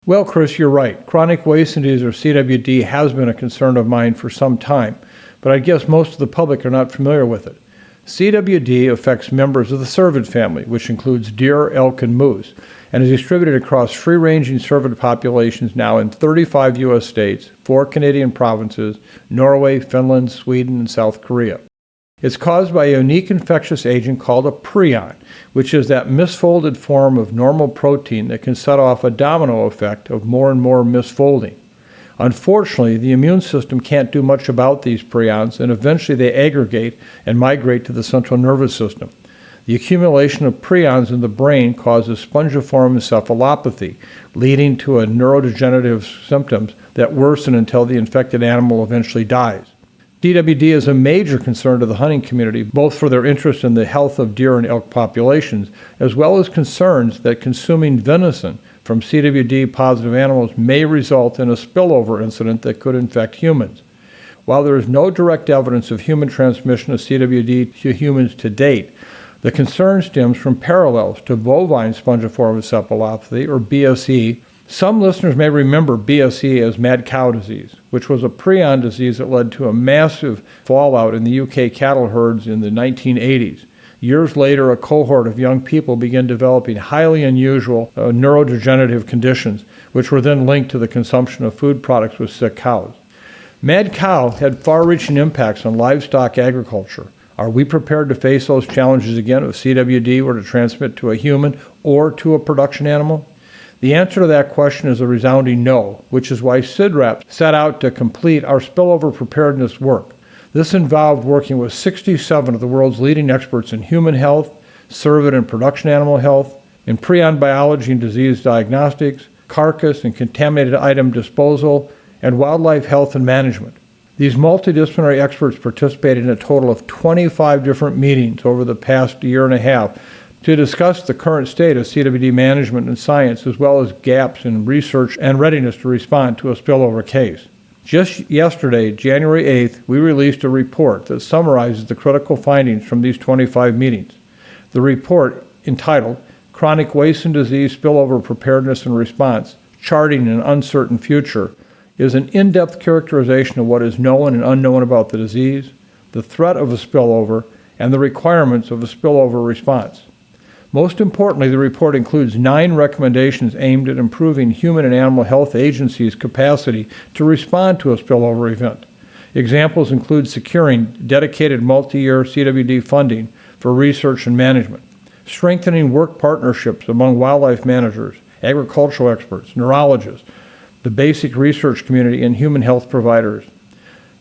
Well, Chris, you're right. Chronic wasting disease, or CWD, has been a concern of mine for some time, but I guess most of the public are not familiar with it. CWD affects members of the cervid family, which includes deer, elk, and moose, and is distributed across free-ranging cervid populations now in 35 U.S. states, 4 Canadian provinces, Norway, Finland, Sweden, and South Korea. It's caused by a unique infectious agent called a prion, which is that misfolded form of normal protein that can set off a domino effect of more and more misfolding. Unfortunately, the immune system can't do much about these prions, and eventually they aggregate and migrate to the central nervous system. The accumulation of prions in the brain causes spongiform encephalopathy, leading to a neurodegenerative symptoms that worsen until the infected animal eventually dies. CWD is a major concern to the hunting community, both for their interest in the health of deer and elk populations, as well as concerns that consuming venison from CWD-positive animals may result in a spillover incident that could infect humans. While there is no direct evidence of human transmission of CWD to humans to date, the concern stems from parallels to bovine spongiform encephalopathy, or BSE. Some listeners may remember BSE as mad cow disease, which was a prion disease that led to a massive fallout in the UK cattle herds in the 1980s. Years later, a cohort of young people began developing highly unusual neurodegenerative conditions, which were then linked to the consumption of food products with sick cows. Mad cow had far-reaching impacts on livestock agriculture. Are we prepared to face those challenges again if CWD were to transmit to a human or to a production animal? The answer to that question is a resounding no, which is why CIDRAP set out to complete our spillover preparedness work. This involved working with 67 of the world's leading experts in human health, cervid and production animal health, in prion biology and disease diagnostics, carcass and contaminated item disposal, and wildlife health and management. These multidisciplinary experts participated in a total of 25 different meetings over the past year and a half to discuss the current state of CWD management and science, as well as gaps in research and readiness to respond to a spillover case. Just yesterday, January 8th, we released a report that summarizes the critical findings from these 25 meetings. The report, entitled Chronic Wasting Disease Spillover Preparedness and Response, Charting an Uncertain Future, is an in-depth characterization of what is known and unknown about the disease, the threat of a spillover, and the requirements of a spillover response. Most importantly, the report includes 9 recommendations aimed at improving human and animal health agencies' capacity to respond to a spillover event. Examples include securing dedicated multi-year CWD funding for research and management, strengthening work partnerships among wildlife managers, agricultural experts, neurologists, the basic research community, and human health providers.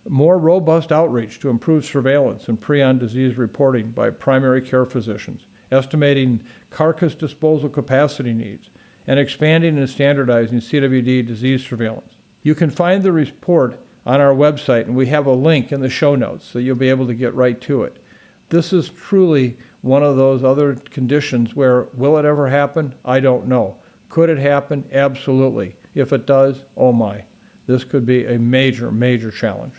More robust outreach to improve surveillance and prion disease reporting by primary care physicians, estimating carcass disposal capacity needs, and expanding and standardizing CWD disease surveillance. You can find the report on our website, and we have a link in the show notes, so you'll be able to get right to it. This is truly one of those other conditions where, will it ever happen? I don't know. Could it happen? Absolutely. If it does, oh my, this could be a major, major challenge.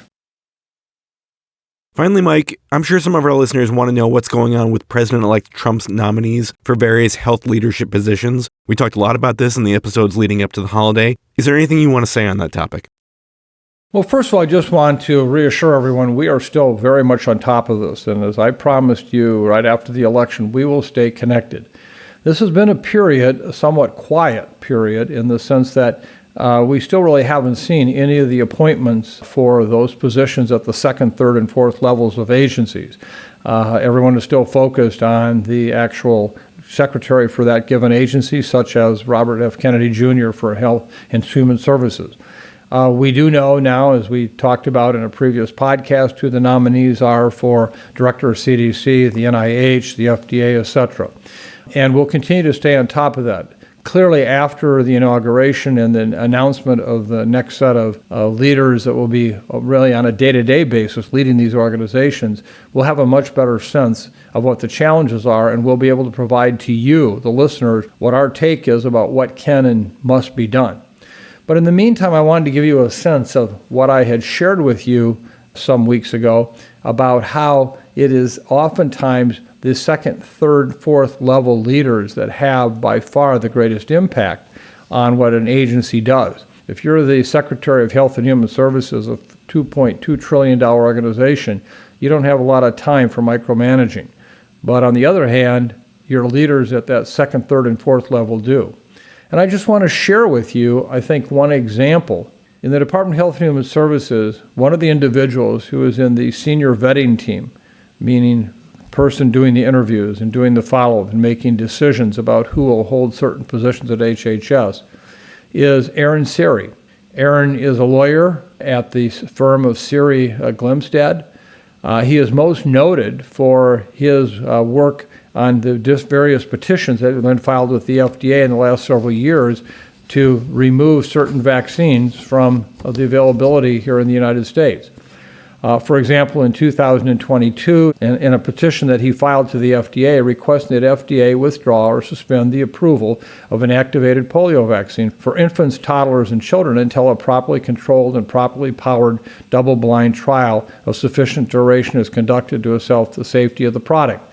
Finally, Mike, I'm sure some of our listeners want to know what's going on with President-elect Trump's nominees for various health leadership positions. We talked a lot about this in the episodes leading up to the holiday. Is there anything you want to say on that topic? Well, first of all, I just want to reassure everyone we are still very much on top of this. And as I promised you right after the election, we will stay connected. This has been a somewhat quiet period, in the sense that we still really haven't seen any of the appointments for those positions at the second, third, and fourth levels of agencies. Everyone is still focused on the actual secretary for that given agency, such as Robert F. Kennedy Jr. for Health and Human Services. We do know now, as we talked about in a previous podcast, who the nominees are for Director of CDC, the NIH, the FDA, etc. And we'll continue to stay on top of that. Clearly, after the inauguration and the announcement of the next set of leaders that will be really on a day-to-day basis leading these organizations, we'll have a much better sense of what the challenges are, and we'll be able to provide to you, the listeners, what our take is about what can and must be done. But in the meantime, I wanted to give you a sense of what I had shared with you some weeks ago about how it is oftentimes the second, third, fourth level leaders that have by far the greatest impact on what an agency does. If you're the Secretary of Health and Human Services, a $2.2 trillion organization, you don't have a lot of time for micromanaging. But on the other hand, your leaders at that second, third, and fourth level do. And I just want to share with you, I think, one example. In the Department of Health and Human Services, one of the individuals who is in the senior vetting team, meaning person doing the interviews and doing the follow-up and making decisions about who will hold certain positions at HHS, is Aaron Siri. Aaron is a lawyer at the firm of Siri Glimstad. He is most noted for his work on the various petitions that have been filed with the FDA in the last several years to remove certain vaccines from the availability here in the United States. For example, in 2022, in a petition that he filed to the FDA requesting that FDA withdraw or suspend the approval of an activated polio vaccine for infants, toddlers, and children until a properly controlled and properly powered double-blind trial of sufficient duration is conducted to assess the safety of the product.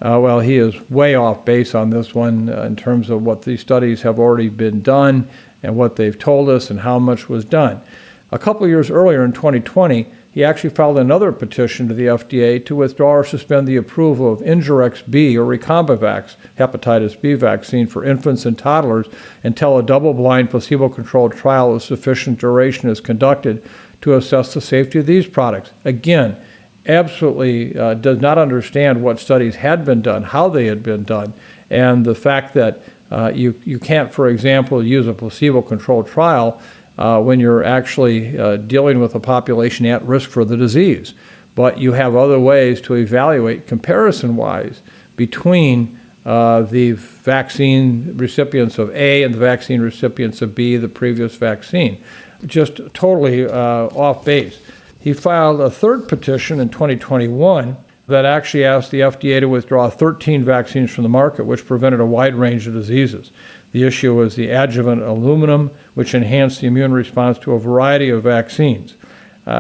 Well, he is way off base on this one in terms of what these studies have already been done and what they've told us and how much was done. A couple years earlier in 2020, he actually filed another petition to the FDA to withdraw or suspend the approval of Injurex B or Recombavax hepatitis B vaccine for infants and toddlers until a double-blind placebo-controlled trial of sufficient duration is conducted to assess the safety of these products. Again, absolutely does not understand what studies had been done, how they had been done, and the fact that you can't, for example, use a placebo-controlled trial when you're actually dealing with a population at risk for the disease. But you have other ways to evaluate comparison-wise between the vaccine recipients of A and the vaccine recipients of B, the previous vaccine. Just totally off base. He filed a third petition in 2021 that actually asked the FDA to withdraw 13 vaccines from the market, which prevented a wide range of diseases. The issue was the adjuvant aluminum, which enhanced the immune response to a variety of vaccines.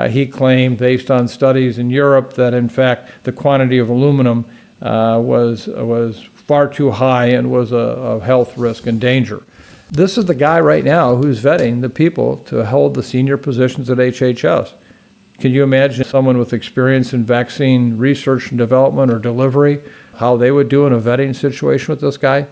He claimed, based on studies in Europe, that in fact the quantity of aluminum was far too high and was a health risk and danger. This is the guy right now who's vetting the people to hold the senior positions at HHS. Can you imagine someone with experience in vaccine research and development or delivery, how they would do in a vetting situation with this guy?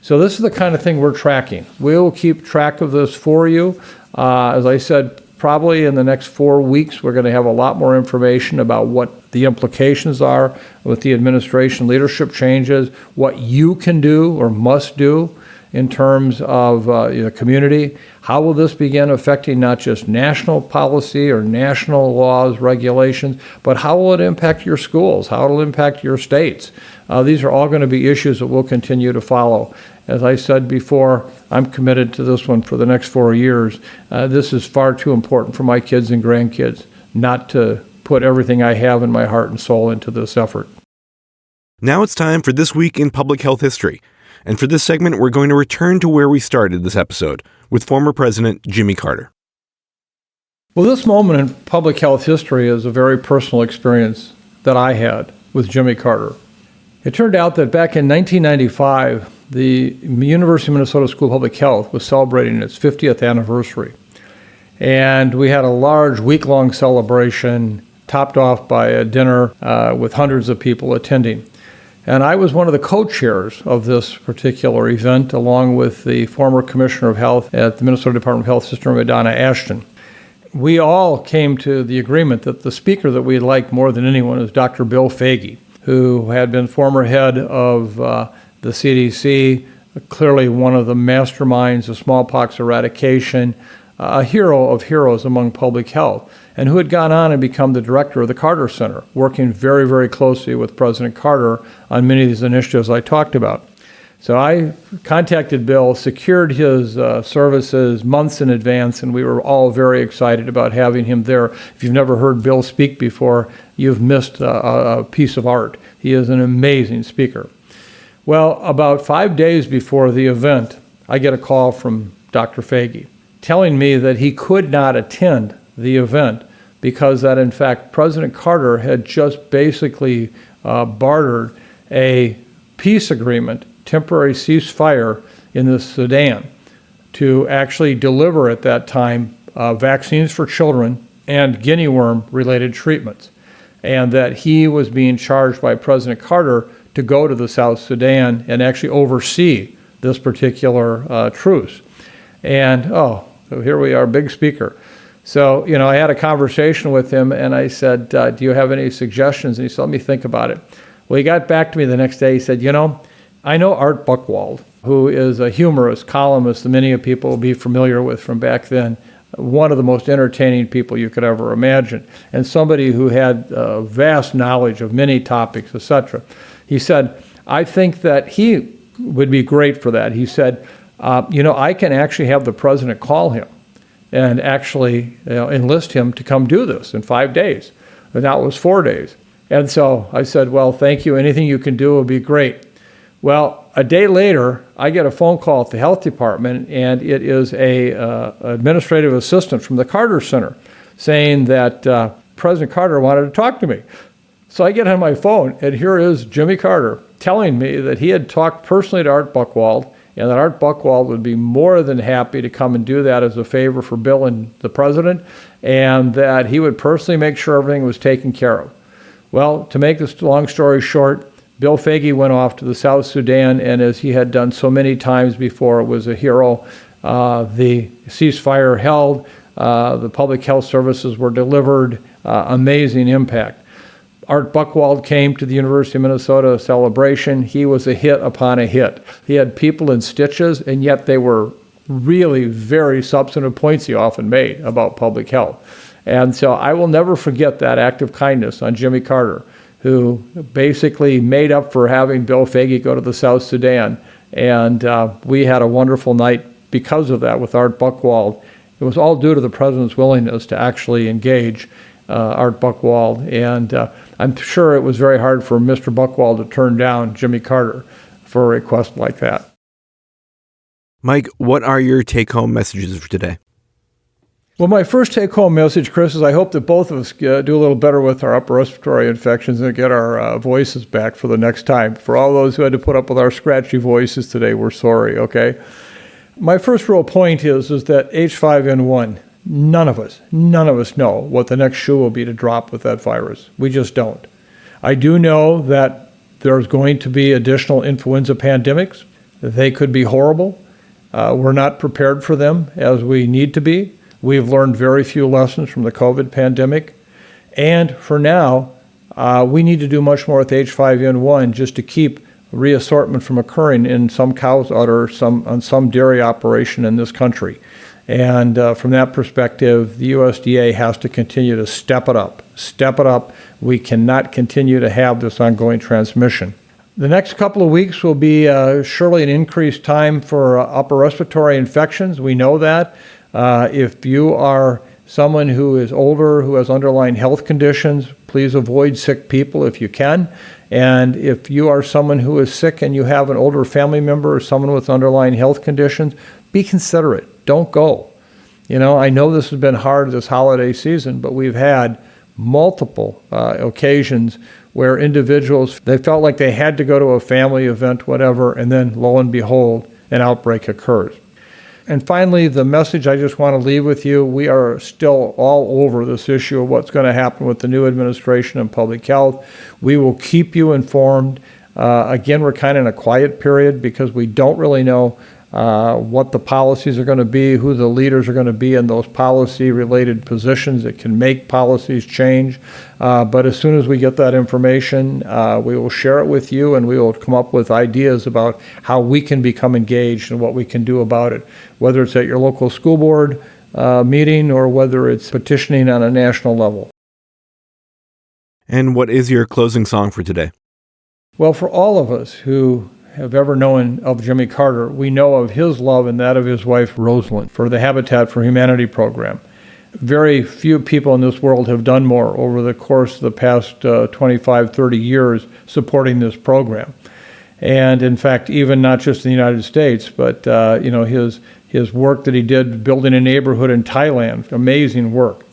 So this is the kind of thing we're tracking. We'll keep track of this for you. As I said, probably in the next 4 weeks, we're going to have a lot more information about what the implications are with the administration leadership changes, what you can do or must do, in terms of the community? How will this begin affecting not just national policy or national laws, regulations, but how will it impact your schools? How will it impact your states? These are all going to be issues that we'll continue to follow. As I said before, I'm committed to this one for the next 4 years. This is far too important for my kids and grandkids not to put everything I have in my heart and soul into this effort. Now it's time for This Week in Public Health History. And for this segment, we're going to return to where we started this episode, with former President Jimmy Carter. Well, this moment in public health history is a very personal experience that I had with Jimmy Carter. It turned out that back in 1995, the University of Minnesota School of Public Health was celebrating its 50th anniversary. And we had a large week-long celebration topped off by a dinner with hundreds of people attending. And I was one of the co-chairs of this particular event, along with the former Commissioner of Health at the Minnesota Department of Health, Sister Madonna Ashton. We all came to the agreement that the speaker that we liked more than anyone is Dr. Bill Foege, who had been former head of the CDC, clearly one of the masterminds of smallpox eradication, a hero of heroes among public health, and who had gone on and become the director of the Carter Center, working very, very closely with President Carter on many of these initiatives I talked about. So I contacted Bill, secured his services months in advance, and we were all very excited about having him there. If you've never heard Bill speak before, you've missed a piece of art. He is an amazing speaker. Well, about 5 days before the event, I get a call from Dr. Foege telling me that he could not attend the event because that, in fact, President Carter had just basically bartered a peace agreement, temporary ceasefire in the Sudan, to actually deliver at that time vaccines for children and guinea worm-related treatments, and that he was being charged by President Carter to go to the South Sudan and actually oversee this particular truce. And, so here we are, big speaker. So, I had a conversation with him, and I said, do you have any suggestions? And he said, let me think about it. Well, he got back to me the next day. He said, I know Art Buchwald, who is a humorist, columnist that many people will be familiar with from back then, one of the most entertaining people you could ever imagine, and somebody who had vast knowledge of many topics, etc. He said, I think that he would be great for that. He said, I can actually have the president call him and actually enlist him to come do this in 5 days. And that was 4 days. And so I said, well, thank you. Anything you can do would be great. Well, a day later, I get a phone call at the health department, and it is a administrative assistant from the Carter Center saying that President Carter wanted to talk to me. So I get on my phone, and here is Jimmy Carter telling me that he had talked personally to Art Buchwald, and that Art Buchwald would be more than happy to come and do that as a favor for Bill and the president, and that he would personally make sure everything was taken care of. Well, to make this long story short, Bill Foege went off to the South Sudan, and as he had done so many times before, was a hero. The ceasefire held, the public health services were delivered, amazing impact. Art Buchwald came to the University of Minnesota celebration. He was a hit upon a hit. He had people in stitches, and yet they were really very substantive points he often made about public health. And so I will never forget that act of kindness on Jimmy Carter, who basically made up for having Bill Foege go to the South Sudan. And we had a wonderful night because of that with Art Buchwald. It was all due to the president's willingness to actually engage Art Buchwald. And I'm sure it was very hard for Mr. Buchwald to turn down Jimmy Carter for a request like that. Mike, what are your take-home messages for today? Well, my first take-home message, Chris, is I hope that both of us do a little better with our upper respiratory infections and get our voices back for the next time. For all those who had to put up with our scratchy voices today, we're sorry, okay? My first real point is that H5N1, none of us know what the next shoe will be to drop with that virus. We just don't. I do know that there's going to be additional influenza pandemics. They could be horrible. We're not prepared for them as we need to be. We've learned very few lessons from the COVID pandemic. And for now, we need to do much more with H5N1 just to keep reassortment from occurring in some cow's udder, on some dairy operation in this country. And from that perspective, the USDA has to continue to step it up. Step it up. We cannot continue to have this ongoing transmission. The next couple of weeks will be surely an increased time for upper respiratory infections. We know that. If you are someone who is older, who has underlying health conditions, please avoid sick people if you can. And if you are someone who is sick and you have an older family member or someone with underlying health conditions, be considerate. Don't go. I know this has been hard this holiday season, but we've had multiple occasions where individuals, they felt like they had to go to a family event, whatever, and then lo and behold, an outbreak occurs. And finally, the message I just want to leave with you, we are still all over this issue of what's going to happen with the new administration and public health. We will keep you informed. Again, we're kind of in a quiet period because we don't really know what the policies are going to be, who the leaders are going to be in those policy-related positions that can make policies change. But as soon as we get that information, we will share it with you, and we will come up with ideas about how we can become engaged and what we can do about it, whether it's at your local school board meeting or whether it's petitioning on a national level. And what is your closing song for today? Well, for all of us who have ever known of Jimmy Carter, we know of his love and that of his wife, Rosalind, for the Habitat for Humanity program. Very few people in this world have done more over the course of the past 25, 30 years supporting this program. And in fact, even not just in the United States, but his work that he did building a neighborhood in Thailand, amazing work.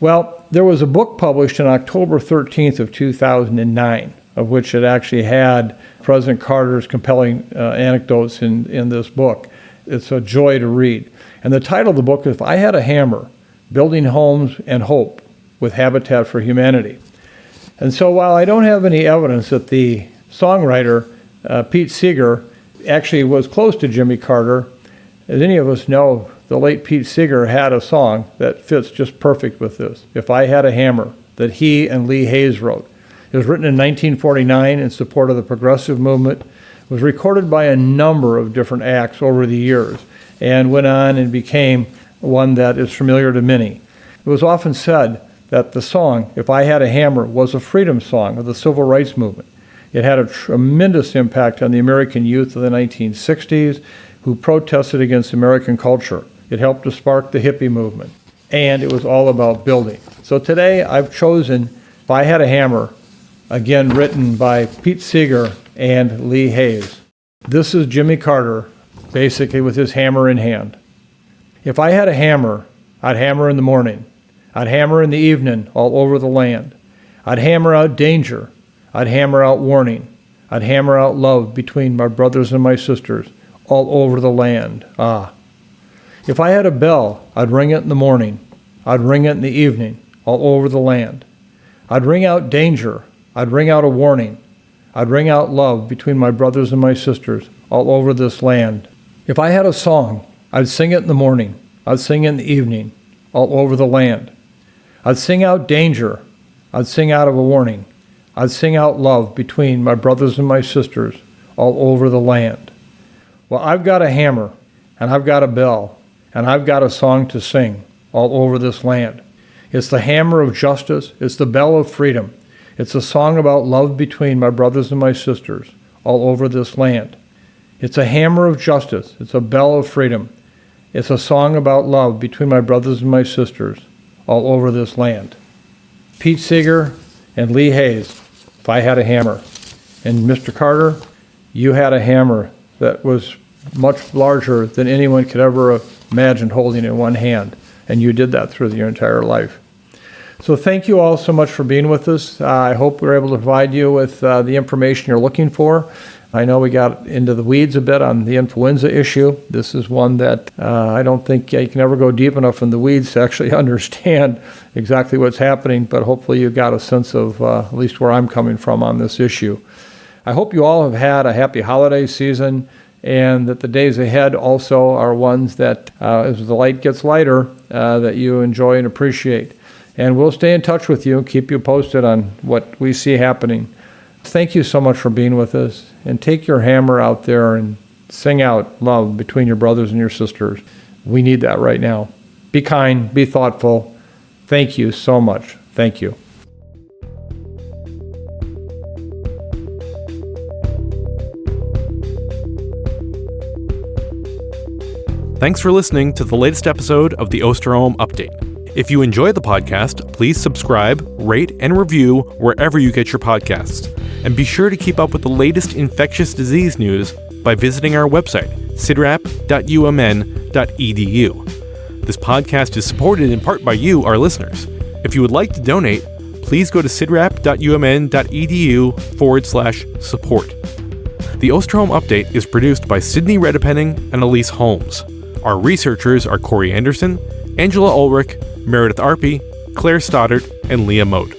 Well, there was a book published on October 13th of 2009, of which it actually had President Carter's compelling anecdotes in this book. It's a joy to read. And the title of the book is If I Had a Hammer, Building Homes and Hope with Habitat for Humanity. And so while I don't have any evidence that the songwriter, Pete Seeger, actually was close to Jimmy Carter, as any of us know, the late Pete Seeger had a song that fits just perfect with this, If I Had a Hammer, that he and Lee Hayes wrote. It was written in 1949 in support of the progressive movement. It was recorded by a number of different acts over the years and went on and became one that is familiar to many. It was often said that the song, If I Had a Hammer, was a freedom song of the civil rights movement. It had a tremendous impact on the American youth of the 1960s who protested against American culture. It helped to spark the hippie movement, and it was all about building. So today I've chosen If I Had a Hammer, again written by Pete Seeger and Lee Hayes. This is Jimmy Carter, basically with his hammer in hand. If I had a hammer, I'd hammer in the morning. I'd hammer in the evening all over the land. I'd hammer out danger. I'd hammer out warning. I'd hammer out love between my brothers and my sisters all over the land. If I had a bell, I'd ring it in the morning. I'd ring it in the evening all over the land. I'd ring out danger. I'd ring out a warning. I'd ring out love between my brothers and my sisters all over this land. If I had a song, I'd sing it in the morning. I'd sing it in the evening all over the land. I'd sing out danger. I'd sing out of a warning. I'd sing out love between my brothers and my sisters all over the land. Well, I've got a hammer, and I've got a bell, and I've got a song to sing all over this land. It's the hammer of justice. It's the bell of freedom. It's a song about love between my brothers and my sisters all over this land. It's a hammer of justice. It's a bell of freedom. It's a song about love between my brothers and my sisters all over this land. Pete Seeger and Lee Hayes, If I Had a Hammer. And Mr. Carter, you had a hammer that was much larger than anyone could ever imagine holding in one hand. And you did that through your entire life. So thank you all so much for being with us. I hope we're able to provide you with the information you're looking for. I know we got into the weeds a bit on the influenza issue. This is one that I don't think you can ever go deep enough in the weeds to actually understand exactly what's happening, but hopefully you got a sense of at least where I'm coming from on this issue. I hope you all have had a happy holiday season and that the days ahead also are ones that, as the light gets lighter, that you enjoy and appreciate. And we'll stay in touch with you and keep you posted on what we see happening. Thank you so much for being with us. And take your hammer out there and sing out love between your brothers and your sisters. We need that right now. Be kind, be thoughtful. Thank you so much. Thank you. Thanks for listening to the latest episode of the Osterholm Update. If you enjoy the podcast, please subscribe, rate, and review wherever you get your podcasts. And be sure to keep up with the latest infectious disease news by visiting our website, cidrap.umn.edu. This podcast is supported in part by you, our listeners. If you would like to donate, please go to cidrap.umn.edu/support. The Osterholm Update is produced by Sydney Redepenning and Elise Holmes. Our researchers are Corey Anderson, Angela Ulrich, Meredith Arpey, Claire Stoddart, and Leah Moat.